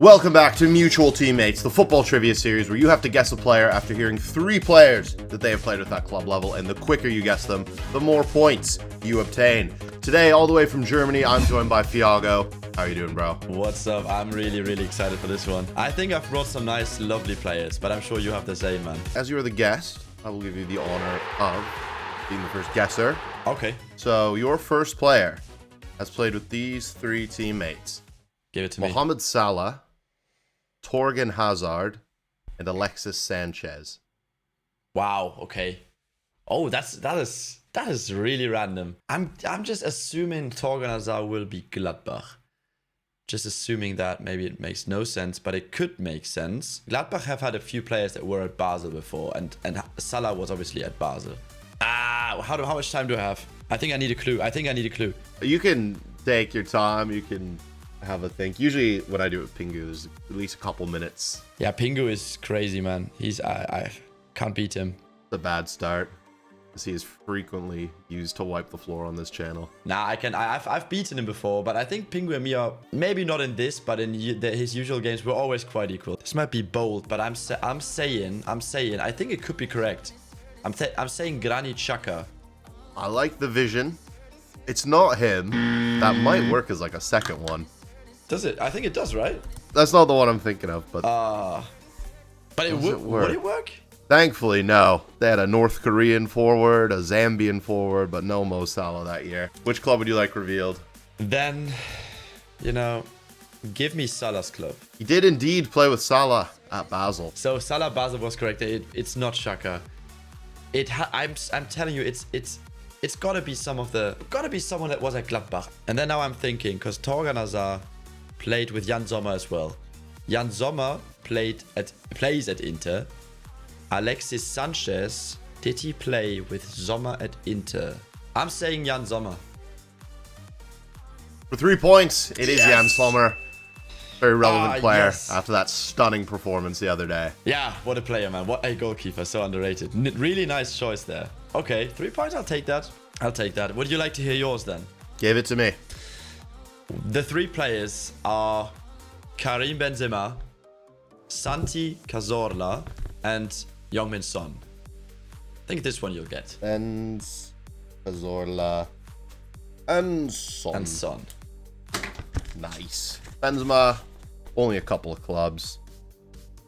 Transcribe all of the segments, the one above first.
Welcome back to Mutual Teammates, the football trivia series where you have to guess a player after hearing 3 players that they have played with that club level, and the quicker you guess them, the more points you obtain. Today, all the way from Germany, I'm joined by Fiago. How are you doing, bro? What's up? I'm really excited for this one. I think I've brought some nice, lovely players, but I'm sure you have the same, man. As you are the guest, I will give you the honor of being the first guesser. Okay. So, your first player has played with these 3 teammates. Give it to me. Mohamed Salah, Torgan Hazard, and Alexis Sanchez. Wow. Okay. Oh, that is really random. I'm just assuming Torgan Hazard will be Gladbach. Just assuming that. Maybe it makes no sense, but it could make sense. Gladbach have had a few players that were at Basel before, and Salah was obviously at Basel. How much time do I have? I think I need a clue. You can take your time. You can have a think. Usually when I do it with Pingu, there's at least a couple minutes. Yeah, Pingu is crazy, man. I can't beat him. It's a bad start, as he is frequently used to wipe the floor on this channel. Nah, I've beaten him before, but I think Pingu and me are maybe not in this, but in his usual games we're always quite equal. This might be bold, but I'm saying I think it could be correct. I'm saying Granit Xhaka. I like the vision. It's not him. That might work as like a second one. Does it? I think it does, right? That's not the one I'm thinking of, but but it would. Would it work? Thankfully, no. They had a North Korean forward, a Zambian forward, but no Mo Salah that year. Which club would you like revealed? Then, give me Salah's club. He did indeed play with Salah at Basel. So Salah Basel was correct. It's not Xhaka. I'm telling you, it's gotta be someone that was at Gladbach. And then now I'm thinking, because Torgan Hazard played with Jan Sommer as well. Jan Sommer plays at Inter. Alexis Sanchez, did he play with Sommer at Inter? I'm saying Jan Sommer. For 3 points, it is Jan Sommer. Very relevant player yes. after that stunning performance the other day. Yeah, what a player, man. What a goalkeeper. So underrated. Really nice choice there. Okay, 3 points. I'll take that. Would you like to hear yours then? Give it to me. The 3 players are Karim Benzema, Santi Cazorla, and Heung-min Son. I think this one you'll get. And Cazorla and Son. Nice. Benzema, only a couple of clubs.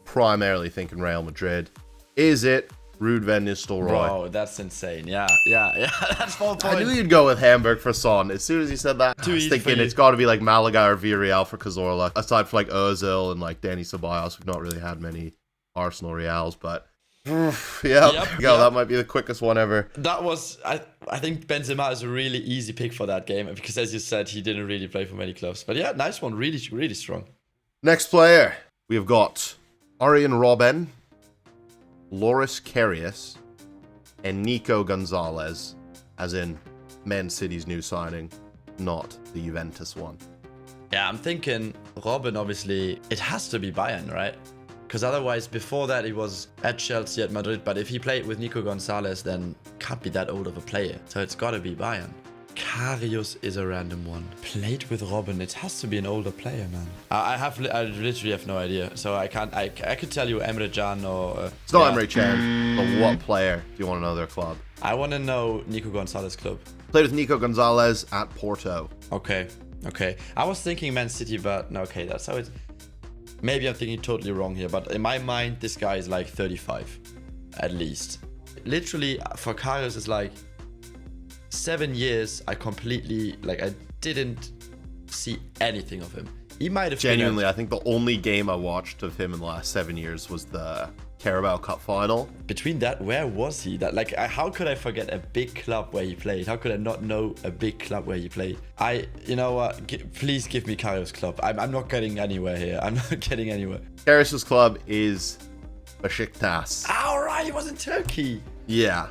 Primarily thinking Real Madrid. Is it Ruud van Nistelrooy? Bro, that's insane. Yeah. That's 4 points. I knew you'd go with Hamburg for Son. As soon as you said that, I was thinking it's got to be like Malaga or Villarreal for Cazorla. Aside from like Ozil and like Dani Ceballos, we've not really had many Arsenal Reals, but that might be the quickest one ever. That was, I think Benzema is a really easy pick for that game because, as you said, he didn't really play for many clubs. But yeah, nice one. Really strong. Next player, we have got Arjen Robben, Loris Karius, and Nico Gonzalez, as in Man City's new signing, not the Juventus one. Yeah, I'm thinking Robben, obviously, it has to be Bayern, right? Because otherwise, before that, he was at Chelsea, at Madrid. But if he played with Nico Gonzalez, then can't be that old of a player. So it's got to be Bayern. Karius is a random one. Played with Robben. It has to be an older player, man. I literally have no idea. So I can't. I could tell you Emre Can or. It's not Emre Can. But what player do you want to know their club? I want to know Nico Gonzalez club. Played with Nico Gonzalez at Porto. Okay. I was thinking Man City, but no. Okay, that's how it. Maybe I'm thinking totally wrong here, but in my mind, this guy is like 35, at least. Literally, for Karius, it's like 7 years. I didn't see anything of him. He might have genuinely. I think the only game I watched of him in the last 7 years was the Carabao Cup final. Between that, where was he? How could I forget a big club where he played? How could I not know a big club where he played? You know what? Please give me Karius' club. I'm not getting anywhere here. I'm not getting anywhere. Karius' club is Besiktas. All right, he was in Turkey. Yeah.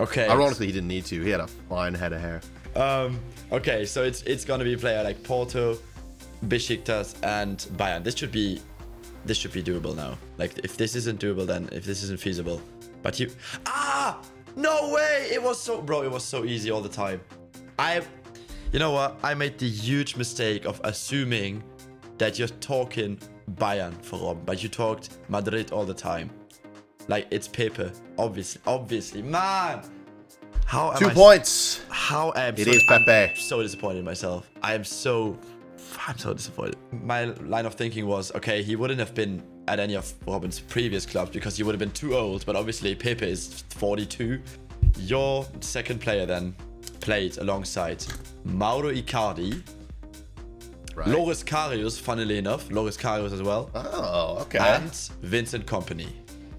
Okay. Ironically, he didn't need to. He had a fine head of hair. Okay, so it's gonna be a player like Porto, Besiktas, and Bayern. This should be doable now. Like, if this isn't doable, then if this isn't feasible. But no way! It was so easy all the time. You know what? I made the huge mistake of assuming that you're talking Bayern from, but you talked Madrid all the time. Like, it's Pepe. Obviously. Man! How am 2 points. How am It is Pepe. I'm so disappointed in myself. I'm so disappointed. My line of thinking was, okay, he wouldn't have been at any of Robin's previous clubs because he would have been too old, but obviously Pepe is 42. Your second player then played alongside Mauro Icardi, Right. Loris Karius, funnily enough, Loris Karius as well, Oh, okay. and Vincent Kompany.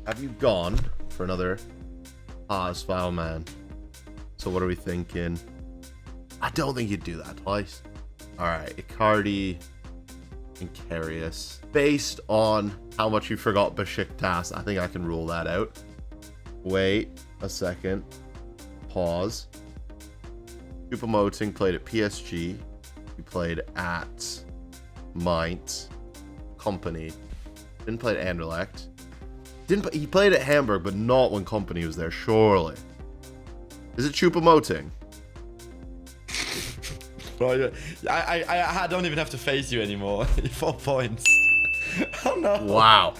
Have you gone for another foul man? So what are we thinking? I don't think you'd do that twice. All right, Icardi and Karius. Based on how much you forgot Besiktas, I think I can rule that out. Wait a second. Pause. Choupo-Moting played at PSG. He played at Mainz. Company. Didn't play at Anderlecht. He played at Hamburg, but not when Company was there, surely. Is it Choupo-Moting? Bro, I don't even have to face you anymore. 4 points. Oh no. Wow.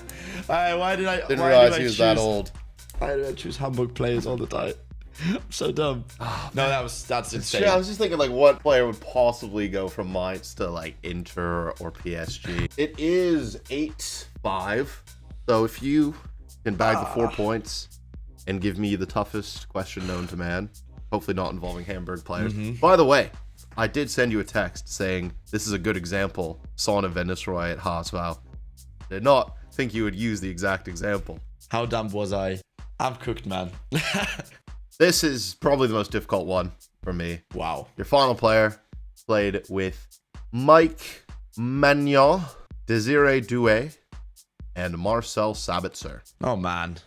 Why did I? Didn't why realize did I he was choose, that old. Why did I choose Hamburg players all the time? I'm so dumb. Oh, no, that's insane. I was just thinking, like, what player would possibly go from Mainz to, like, Inter or PSG? It is 8-5. So if you can bag the 4 points and give me the toughest question known to man, hopefully not involving Hamburg players. By the way, I did send you a text saying this is a good example. Son and Venisroy at Haasval. Did not think you would use the exact example. How dumb was I? I'm cooked, man. This is probably the most difficult one for me. Wow. Your final player played with Mike Magnon, Desiree Doué, and Marcel Sabitzer. Oh man,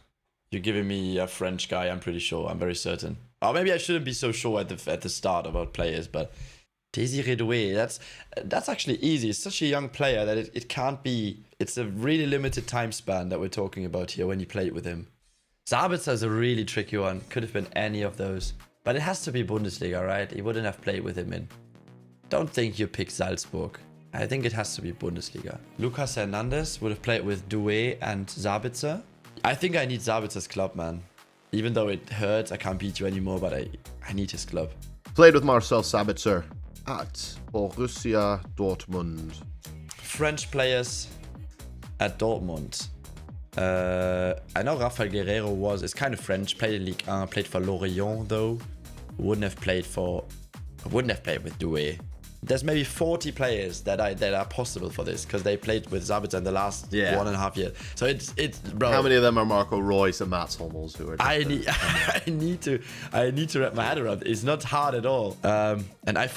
you're giving me a French guy. I'm pretty sure. I'm very certain. Or maybe I shouldn't be so sure at the start about players, but Desiree Doué, that's actually easy. It's such a young player that it can't be. It's a really limited time span that we're talking about here when you played with him. Sabitzer is a really tricky one. Could have been any of those. But it has to be Bundesliga, right? You wouldn't have played with him in. Don't think you picked Salzburg. I think it has to be Bundesliga. Lucas Hernandez would have played with Doué and Sabitzer. I think I need Sabitzer's club, man. Even though it hurts, I can't beat you anymore, but I need his club. Played with Marcel Sabitzer at Borussia Dortmund. French players at Dortmund. I know Rafael Guerreiro it's kind of French, played in Ligue 1, played for Lorient though. Wouldn't have played with Doué. There's maybe 40 players that are possible for this because they played with Sabitzer in the last 1.5 years. So it's bro. How many of them are Marco Reus and Mats Hummels who are? I need to wrap my head around it. It's not hard at all. And I've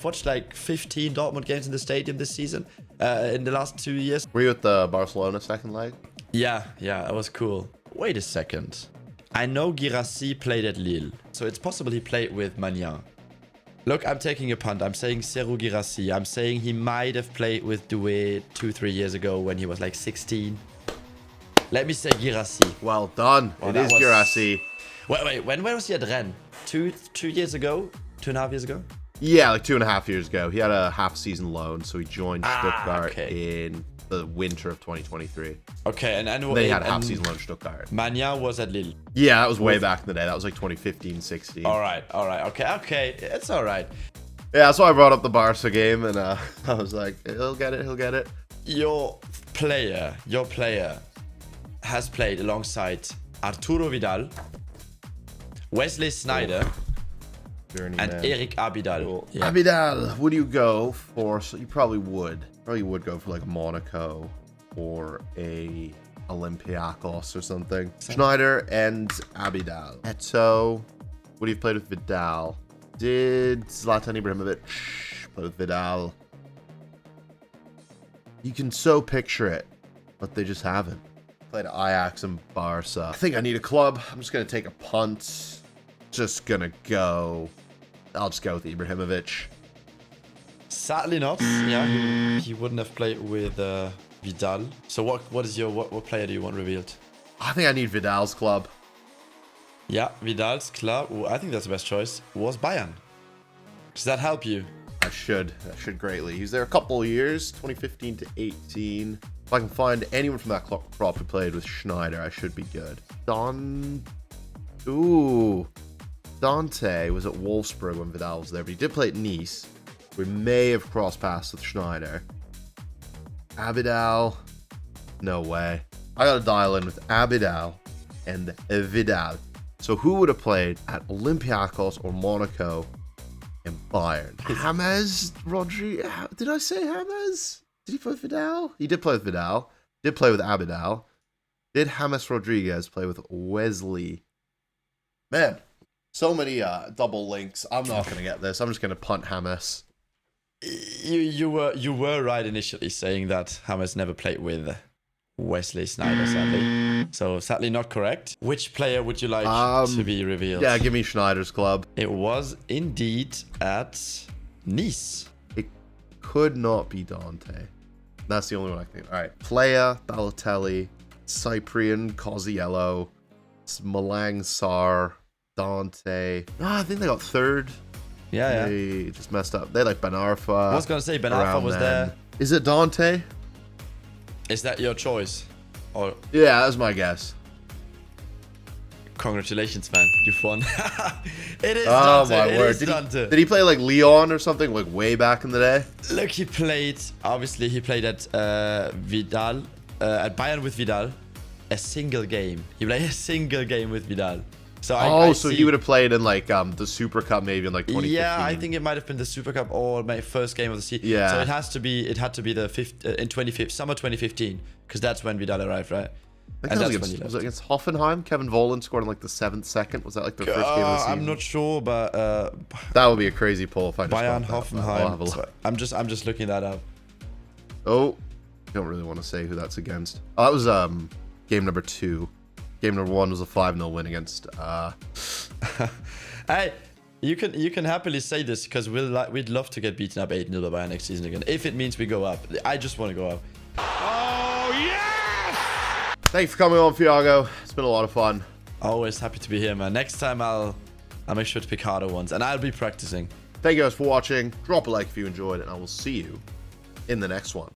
watched like 15 Dortmund games in the stadium this season. In the last 2 years. Were you at the Barcelona second leg? Yeah, that was cool. Wait a second. I know Guirassy played at Lille, so it's possible he played with Magnan. Look, I'm taking a punt. I'm saying Serhou Guirassy. I'm saying he might have played with Doué 2-3 years ago when he was like 16. Let me say Guirassy. Well done. Well, it is Guirassy. Wait. When was he at Rennes? 2 years ago? 2.5 years ago? Yeah, like 2.5 years ago. He had a half-season loan, so he joined Stuttgart in the winter of 2023. Okay, and then he had a half-season loan at Stuttgart. Magnan was at Lille. Yeah, that was way back in the day. That was like 2015-16. All right. Okay, it's all right. Yeah, that's why I brought up the Barca game, and I was like, he'll get it. Your player has played alongside Arturo Vidal, Wesley Sneijder, and Eric Abidal. Cool. Yeah. Abidal, would you go for? So you probably would. Probably would go for like Monaco or a Olympiacos or something. Schneider and Abidal. Eto, would you have played with Vidal? Did Zlatan Ibrahimovic play with Vidal? You can so picture it, but they just haven't. Played at Ajax and Barca. I think I need a club. I'm just gonna take a punt. I'll just go with Ibrahimovic. Sadly not. Yeah, he wouldn't have played with Vidal. So what player do you want revealed? I think I need Vidal's club. Yeah, Vidal's club. I think that's the best choice. Was Bayern. Does that help you? I That should greatly. He was there a couple of years, 2015 to 18. If I can find anyone from that crop who played with Schneider, I should be good. Dante was at Wolfsburg when Vidal was there, but he did play at Nice. We may have crossed paths with Schneider. Abidal, no way. I gotta dial in with Abidal and Vidal. So who would have played at Olympiacos or Monaco and Bayern? James Rodriguez. Did I say James? Did he play with Vidal? He did play with Vidal. Did play with Abidal. Did James Rodriguez play with Wesley? Man, so many double links. I'm not gonna get this. I'm just gonna punt James. You were right initially saying that James never played with Wesley Sneijder, sadly. So sadly not correct. Which player would you like to be revealed? Yeah, give me Schneider's club. It was indeed at Nice. It could not be Dante. That's the only one I can think. All right. Playa, Balotelli, Cyprian, Cosiello, Malang Sarr, Dante. I think they got third. Yeah. They just messed up. They like Ben Arfa. I was going to say Ben Arfa was there. Is it Dante? Is that your choice? Or yeah, that's my guess. Congratulations, man. You've won. It is oh, Dante. my word. Did he play like Lyon or something like way back in the day? Look, he played at Vidal, at Bayern with Vidal, a single game. He played a single game with Vidal. So so he would have played in like the Super Cup maybe in like 2015. Yeah, I think it might have been the Super Cup or my first game of the season. Yeah. So it had to be the summer 2015 because that's when Vidal arrived, right? I think was it against Hoffenheim? Kevin Volland scored in like the 7th second. Was that like their first game of the season? I'm not sure, but that would be a crazy pull if I just Bayern got that. Hoffenheim. So I'm just looking that up. Oh, I don't really want to say who that's against. Oh, that was game number 2. Game number 1 was a 5-0 win against. Hey, you can happily say this because we'd love to get beaten up 8-0 by Bayern next season again if it means we go up. I just want to go up. Oh yes! Thanks for coming on, Fiago. It's been a lot of fun. Always happy to be here, man. Next time I'll make sure to pick harder ones and I'll be practicing. Thank you guys for watching. Drop a like if you enjoyed, and I will see you in the next one.